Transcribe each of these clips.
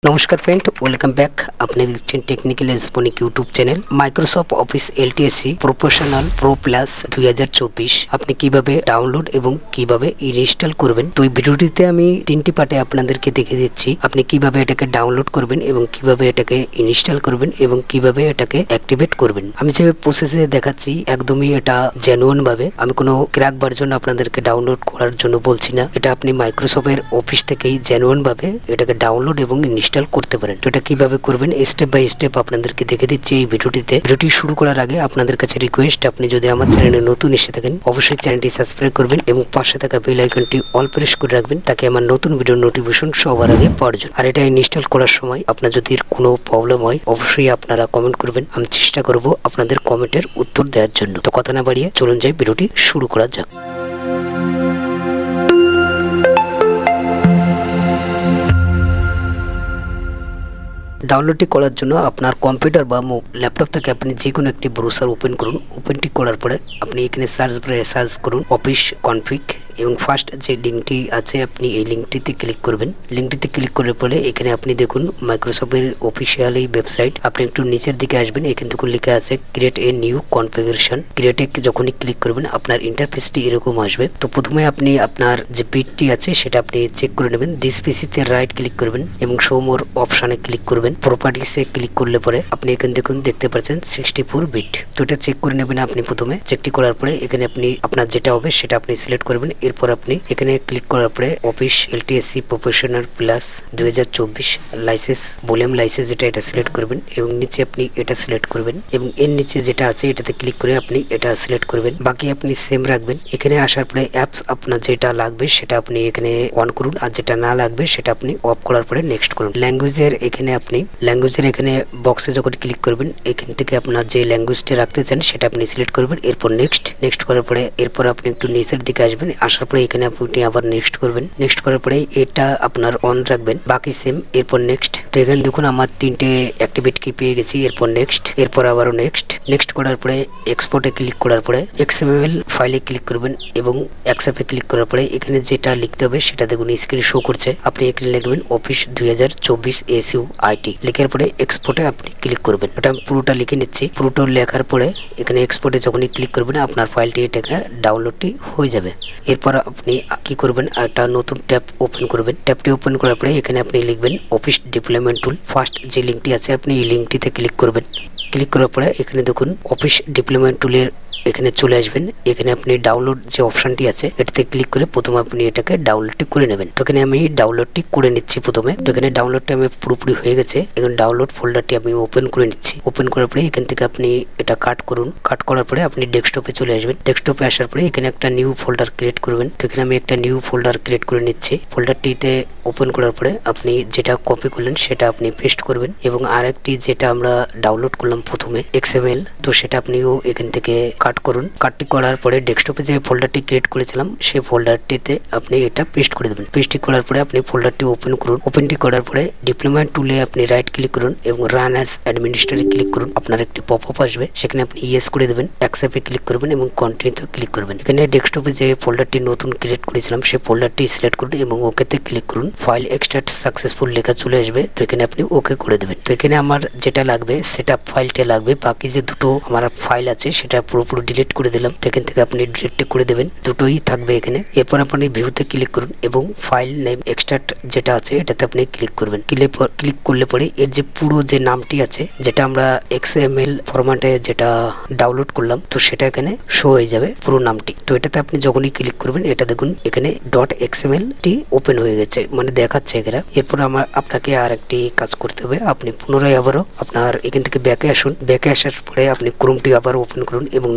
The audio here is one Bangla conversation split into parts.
नमस्कार फ्रेंड, वेलकम बैक। अपने देखছেন টেকনিক্যাল স্পনিক YouTube channel. Microsoft Office LTSC professional pro plus 2024 আপনি কিভাবে ডাউনলোড এবং কিভাবে ইনস্টল করবেন। তো এই ভিডিওটিতে আমি তিনটি পার্টে আপনাদেরকে দেখিয়ে দিচ্ছি আপনি কিভাবে এটাকে ডাউনলোড করবেন এবং কিভাবে এটাকে ইনস্টল করবেন এবং কিভাবে এটাকে অ্যাক্টিভেট করবেন। আমি যে প্রসেসে দেখাচ্ছি একদমই এটা জেনুইন ভাবে, আমি কোনো ক্র্যাক ভার্সন আপনাদেরকে ডাউনলোড করার জন্য বলছি না। এটা আপনি মাইক্রোসফটের অফিস থেকেই জেনুইন ভাবে এটাকে ডাউনলোড এবং ইনস্টল করতে পারেন। তো এটা কিভাবে করবেন স্টেপ বাই স্টেপ আপনাদেরকে দেখে দিচ্ছি এই ভিডিওটিতে। ভিডিওটি শুরু করার আগে আপনাদের কাছে রিকোয়েস্ট, আপনি যদি আমার চ্যানেলে নতুন এসে থাকেন অবশ্যই চ্যানেলটি সাবস্ক্রাইব করবেন এবং পাশে থাকা বেল আইকনটি অল প্রেস করে রাখবেন, তাকে আমার নতুন ভিডিও নোটিফিকেশন সবার আগে পাওয়ার জন্য। আর এটা ইনস্টল করার সময় আপনার যদি কোনো প্রবলেম হয় অবশ্যই আপনারা কমেন্ট করবেন, আমি চেষ্টা করব আপনাদের কমেন্টের উত্তর দেওয়ার জন্য। তো কথা না বাড়িয়ে চলুন যাই ভিডিওটি শুরু করা যাক। ডাউনলোডটি করার জন্য আপনার কম্পিউটার বা ল্যাপটপ থেকে আপনি যে কোনো একটি ব্রাউজার ওপেন করুন। ওপেনটি করার পরে আপনি এখানে সার্চ করুন অফিস কনফিগ এবং ফার্স্ট যে লিঙ্কটি আছে আপনি এই লিঙ্কটিতে ক্লিক করবেন। লিঙ্কটিতে ক্লিক করার পরে এখানে আপনি দেখুন মাইক্রোসফটের অফিসিয়াল এই ওয়েবসাইট। আপনি একটু নিচের দিকে আসবেন, এখানে দেখুন লেখা আছে ক্রিয়েট এ নিউ কনফিগারেশন। ক্রিয়েটে যখনই ক্লিক করবেন আপনার ইন্টারফেসটি এরকম আসবে। তো প্রথমে আপনি আপনার যে বিটটি আছে সেটা আপনি চেক করে নেবেন। দিস পিসিতে রাইট ক্লিক করবেন এবং শো মোর অপশানে ক্লিক করবেন। প্রপার্টিসে ক্লিক করলে পরে আপনি এখানে দেখুন দেখতে পাচ্ছেন 64 বিট। তো এটা চেক করে নেবেন আপনি প্রথমে। চেকটি করার পরে এখানে আপনি আপনার যেটা হবে সেটা আপনি সিলেক্ট করবেন। এরপর আপনি এখানে ক্লিক করার পরে office LTSC professional plus 2024 licence volume licence যেটা এটা সিলেক্ট করবেন এবং নিচে আপনি এটা সিলেক্ট করবেন এবং এর নিচে যেটা আছে এটাতে ক্লিক করে আপনি এটা সিলেক্ট করবেন। বাকি আপনি সেম রাখবেন। এখানে আসার পরে অ্যাপস আপনার যেটা লাগবে সেটা আপনি এখানে অন করুন আর যেটা না লাগবে সেটা আপনি অফ করার পরে নেক্সট করুন। ল্যাঙ্গুয়েজের এখানে বক্সে যখন ক্লিক করবেন এখান থেকে আপনার যে ল্যাঙ্গুয়েজটা রাখতে চান সেটা আপনি সিলেক্ট করবেন। এরপর নেক্সট করার পরে এরপর আপনি একটু নিচের দিকে আসবেন। আসার পরে এখানে আপনি আবার নেক্সট করবেন। নেক্সট করার পরে এটা আপনার অন রাখবেন, বাকি সেম। এরপর নেক্সট। তো এখানে দেখুন আমার 3টে অ্যাক্টিভেট কি পেয়ে গেছি। এরপর এরপর আবারও নেক্সট করার পরে এক্সপোর্টে ক্লিক করার পরে XML ফাইলে ক্লিক করবেন এবং অ্যাকসেপ্টে ক্লিক করার পরে এখানে যেটা লিখতে হবে সেটা দেখুন স্ক্রিনে শো করছে। আপনি এখানে লিখবেন অফিস 2024 SUIT। লিখার পরে এক্সপোর্টে আপনি ক্লিক করবেন। ওটা পুরোটা লিখে নিচ্ছি। পুরোটা লেখার পরে এখানে এক্সপোর্টে যখনই ক্লিক করবেন আপনার ফাইলটি এটাকে ডাউনলোডটি হয়ে যাবে। এরপর আপনি কি করবেন, একটা নতুন ট্যাব ওপেন করবেন। ট্যাবটি ওপেন করার পরে এখানে আপনি লিখবেন অফিস ডিপ্লয়মেন্ট টুল। ফার্স্ট যে লিঙ্কটি আছে আপনি এই লিঙ্কটিতে ক্লিক করবেন। ক্লিক করার পরে এখানে দেখুন অফিস ডিপ্লয়মেন্ট টুলের এখানে চলে আসবেন। এখানে আপনি ডাউনলোড যে অপশনটি আছে এটাতে ক্লিক করে প্রথমে আপনি এটাকে ডাউনলোডটি করে নেবেন। তো এখানে আমি ডাউনলোডটি করে নিচ্ছি প্রথমে। তো এখানে ডাউনলোডটা আমি পুরোপুরি হয়ে গেছে। এখন ডাউনলোড ফোল্ডারটি আমি ওপেন করে নিচ্ছি। ওপেন করার পরে এখান থেকে আপনি এটা কাট করুন। কাট করার পরে আপনি ডেস্কটপে চলে আসবেন। ডেস্কটপে আসার পরে এখানে একটা নিউ ফোল্ডার ক্রিয়েট করবেন। তো এখানে আমি একটা নিউ ফোল্ডার ক্রিয়েট করে নিচ্ছি। ফোল্ডারটিতে ওপেন করার পরে আপনি যেটা কপি করলেন সেটা আপনি পেস্ট করবেন এবং আরেকটি যেটা আমরা ডাউনলোড করলাম প্রথমে XML, তো সেটা আপনিও এখান থেকে কাট করুন। কাটটি করার পরে ডেস্কটপে যে ফোল্ডারটি ক্রিয়েট করেছিলাম সেই ফোল্ডারটিতে আপনি এটা পেস্ট করে দেবেন। পেস্টটি করার পরে আপনি ফোল্ডারটি ওপেন করুন। ওপেনটি করার পরে ডিপ্লয়মেন্ট টুলে আপনি রাইট ক্লিক করুন এবং রান অ্যাজ অ্যাডমিনিস্ট্রেটরে ক্লিক করুন। আপনার একটি পপআপ আসবে, সেখানে আপনি ইয়েস করে দেবেন। অ্যাকসেপ্টে ক্লিক করবেন এবং কন্টিনিউতে ক্লিক করবেন। এখানে ডেস্কটপে যে ফোল্ডারটি নতুন ক্রিয়েট করেছিলাম সেই ফোল্ডারটি সিলেক্ট করুন এবং ওকেতে ক্লিক করুন। ফাইল এক্সট্রাক্ট সাকসেসফুল লেখা চলে আসবে। তো এখানে আপনি ওকে করে দেবেন। তো এখানে আমার যেটা লাগবে সেটআপ ফাইলটা লাগবে। বাকি যে দুটো আমার ফাইল আছে সেটা পুরোপুরি ডিলিট করে দিলাম। তো এখান থেকে আপনি ডিলিট করে দেবেন, দুটোই থাকবে এখানে। এরপর আপনি ভিউতে ক্লিক করুন এবং ফাইল নেম এক্সট্রাক্ট যেটা আছে এটাতে আপনি ক্লিক করবেন। ক্লিক করলে পরে এর যে পুরো যে নামটি আছে যেটা আমরা XML ফরম্যাটে যেটা ডাউনলোড করলাম তো সেটা এখানে শো হয়ে যাবে পুরো নামটি। তো এটাতে আপনি যখনই ক্লিক করবেন এটা দেখুন এখানে .xml টি ওপেন হয়ে গেছে, মানে দেখাচ্ছে এখানে। এরপর আপনাকে আর একটি কাজ করতে হবে। আপনি পুনরায় আবারও আপনার এখান থেকে ব্যাকে আসুন। ব্যাকে আসার পরে আপনি ক্রোমটি আবার ওপেন করুন এবং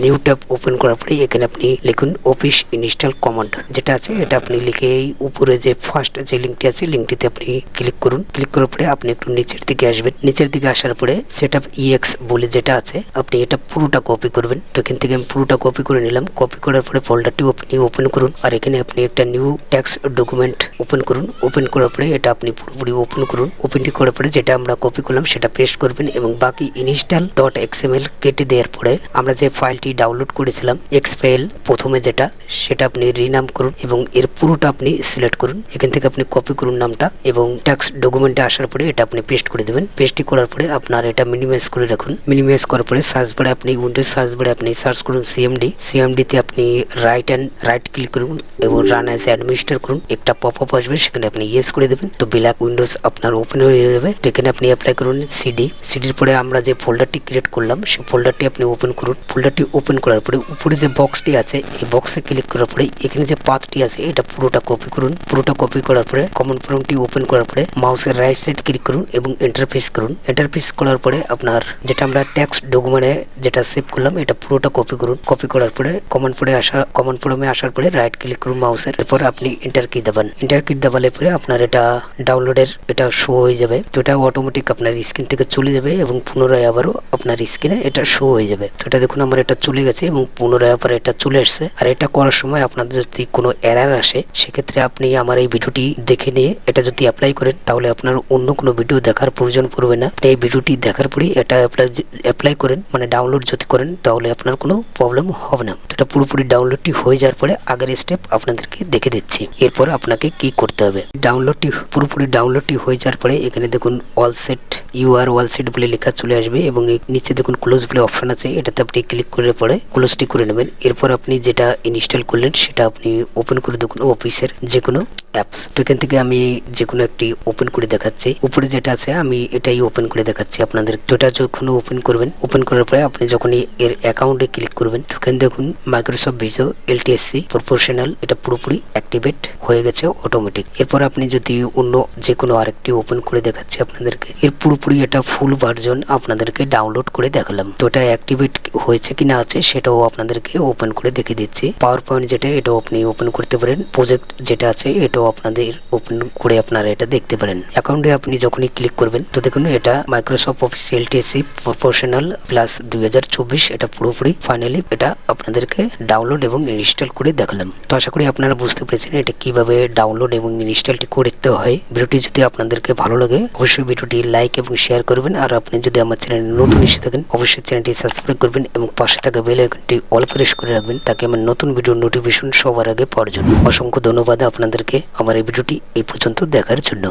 নিউ ট্যাব ওপেন করার পরে এখানে আপনি লিখুন অফিস ইনস্টল কমান্ড যেটা আছে এটা আপনি লিখে এই উপরে যে ফার্স্ট যে লিঙ্কটি আছে লিঙ্কটিতে আপনি ক্লিক করুন। ক্লিক করার পরে আপনি একটু নিচের দিকে আসবেন। নিচের দিকে আসার পরে সেটআপ EX বলে যেটা আছে আপনি এটা পুরোটা কপি করবেন। তো এখান থেকে আমি পুরোটা কপি করে নিলাম। কপি করার পরে ফোল্ডারটি আপনি ওপেন করুন আর এখানে আপনি একটা নিউ টেক্সট ডকুমেন্ট ওপেন করুন। ওপেন করার পরে এটা আপনি পুরোপুরি ওপেন করুন। ওপেনটি করার পরে যেটা আমরা কপি করলাম সেটা পেস্ট করবেন এবং বাকি install.xml কেটে দেওয়ার পরে আমরা যে ফাইলটি ডাউনলোড করেছিলাম এক্সফাইল প্রথমে যেটা, সেটা আপনি রিনাম করুন এবং এর পুরোটা আপনি সিলেক্ট করুন। এখান থেকে আপনি কপি করুন নামটা এবং টেক্সট ডকুমেন্টে আসার পরে এটা আপনি পেস্ট করে দেবেন। পেস্টটি করার পরে আপনার এটা মিনিমাইজ করে রাখুন। মিনিমাইজ করার পরে সার্চ বারে আপনি উইন্ডোজ সার্চ বারে আপনি সার্চ করুন সিএমডিতে আপনি রাইট ক্লিক করুন এবং রান অ্যাজ অ্যাডমিনিস্ট্রেটর করুন। একটা পপ আপ আসবে, সেখানে আপনি ইয়েস করে দেবেন। তো ব্ল্যাক উইন্ডোজ আপনার ওপেন হয়ে যাবে। তো এখানে আপনি অ্যাপ্লাই করুন সিডির পরে আমরা যে ফোল্ডারটি ক্রিয়েট করলাম সেই ফোল্ডারটি আপনি ওপেন করুন। ফোল্ডারটি ওপেন করার পরে উপরে যে বক্সটি আছে এই বক্সে ক্লিক করার পরে এখানে যে পাথটি আছে এটা পুরোটা কপি করুন। পুরোটা কপি করার পরে কমন ফর্মটি ওপেন করার পরে মাউসের রাইট সাইড ক্লিক করুন এবং এন্টারপ্রেস করুন। এন্টারপ্রেস করার পরে আপনার যেটা আমরা টেক্সট ডকুমেন্টে যেটা সেভ করলাম এটা পুরোটা কপি করুন। কপি করার পরে কমন ফর্মে আসার পরে রাইট ক্লিক করুন মাউসের, এরপর আপনি এন্টার কি দেবেন। এন্টার কি দেওয়ালে পরে আপনার এটা ডাউনলোডের এটা শো হয়ে যাবে। তো এটা অটোমেটিক আপনার স্ক্রিন থেকে চলে যাবে এবং পুনরায় আবারও আপনার স্ক্রিনে এটা শো হয়ে যাবে। তো এটা দেখুন আমার এটা চলে গেছে এবং পুনরায় আবার এটা চলে আসছে। আর এটা করার সময় আপনাদের যদি কোনো এরর আসে সেক্ষেত্রে আপনি আমার এই ভিডিওটি দেখে নিয়ে এটা যদি অ্যাপ্লাই করেন তাহলে আপনার অন্য কোনো ভিডিও দেখার প্রয়োজন পড়বে না। আপনি এই ভিডিওটি দেখার পরেই এটা অ্যাপ্লাই করেন, মানে ডাউনলোড যদি করেন তাহলে আপনার কোনো প্রবলেম হবে না। এটা পুরোপুরি ডাউনলোডটি হয়ে যাওয়ার পরে আগের স্টেপ আপনাদেরকে দেখে দিচ্ছি। এরপর আপনাকে কি করতে হবে। পুরোপুরি ডাউনলোডটি হয়ে যাওয়ার পরে এখানে দেখুন অল সেট বলে লেখা চলে আসবে এবং নিচে দেখুন ক্লোজ বলে অপশন আছে, এটাতে আপনি ক্লিক করে পরে ক্লোজটি করে নেবেন। এরপর আপনি যেটা ইনস্টল করলেন সেটা আপনি ওপেন করে দেখুন অফিসের যে কোনো অ্যাপস। তো এখান থেকে আমি যে কোনো একটি ওপেন করে দেখাচ্ছি। উপরে যেটা আছে আমি এটাই ওপেন করে দেখাচ্ছি আপনাদের। তো এটা যখন ওপেন করবেন, ওপেন করার পরে আপনি যখনই এর অ্যাকাউন্টে ক্লিক করবেন তখন দেখুন মাইক্রোসফট ভিজো LTSC প্রপোর্শনাল এটা পুরোপুরি অ্যাক্টিভেট হয়ে গেছে অটোমেটিক। এরপর আপনি যদি অন্য যে কোনো আরেকটি ওপেন করে দেখাচ্ছি আপনাদেরকে। এর পুরোপুরি এটা ফুল ভার্জন আপনাদেরকে ডাউনলোড করে দেখালাম। তো এটা অ্যাক্টিভেট হয়েছে কিনা আছে সেটাও আপনাদেরকে ওপেন করে দেখে দিচ্ছি। পাওয়ার পয়েন্ট যেটা এটাও আপনি ওপেন করতে পারেন। প্রজেক্ট যেটা আছে এটাও আপনাদের ওপেন করে আপনারা এটা দেখতে পারেন। অ্যাকাউন্টে আপনি যখনই ক্লিক করবেন তো দেখুন এটা Microsoft Office LTSC proportional plus 2024 এটা পুরোপুরি ফাইনালি এটা আপনাদেরকে ডাউনলোড এবং ইনস্টল করে দেখালাম। তো আশা করি আপনারা বুঝতে পেরেছেন এটা কিভাবে ডাউনলোড এবং ইনস্টলটি করতে হয়। ভিডিওটি যদি আপনাদেরকে ভালো লাগে অবশ্যই ভিডিওটি লাইক এবং শেয়ার করবেন। আর আপনি যদি আমার চ্যানেলে নতুন এসে থাকেন অবশ্যই চ্যানেলটি সাবস্ক্রাইব করবেন এবং পাশে থাকা বেল আইকনটি অল প্রেস করে রাখবেন তাকে আমার নতুন ভিডিও নোটিফিকেশন সবার আগে পাওয়ার জন্য। অসংখ্য ধন্যবাদ আপনাদেরকে আমার এই ভিডিওটি এই পর্যন্ত দেখার জন্য।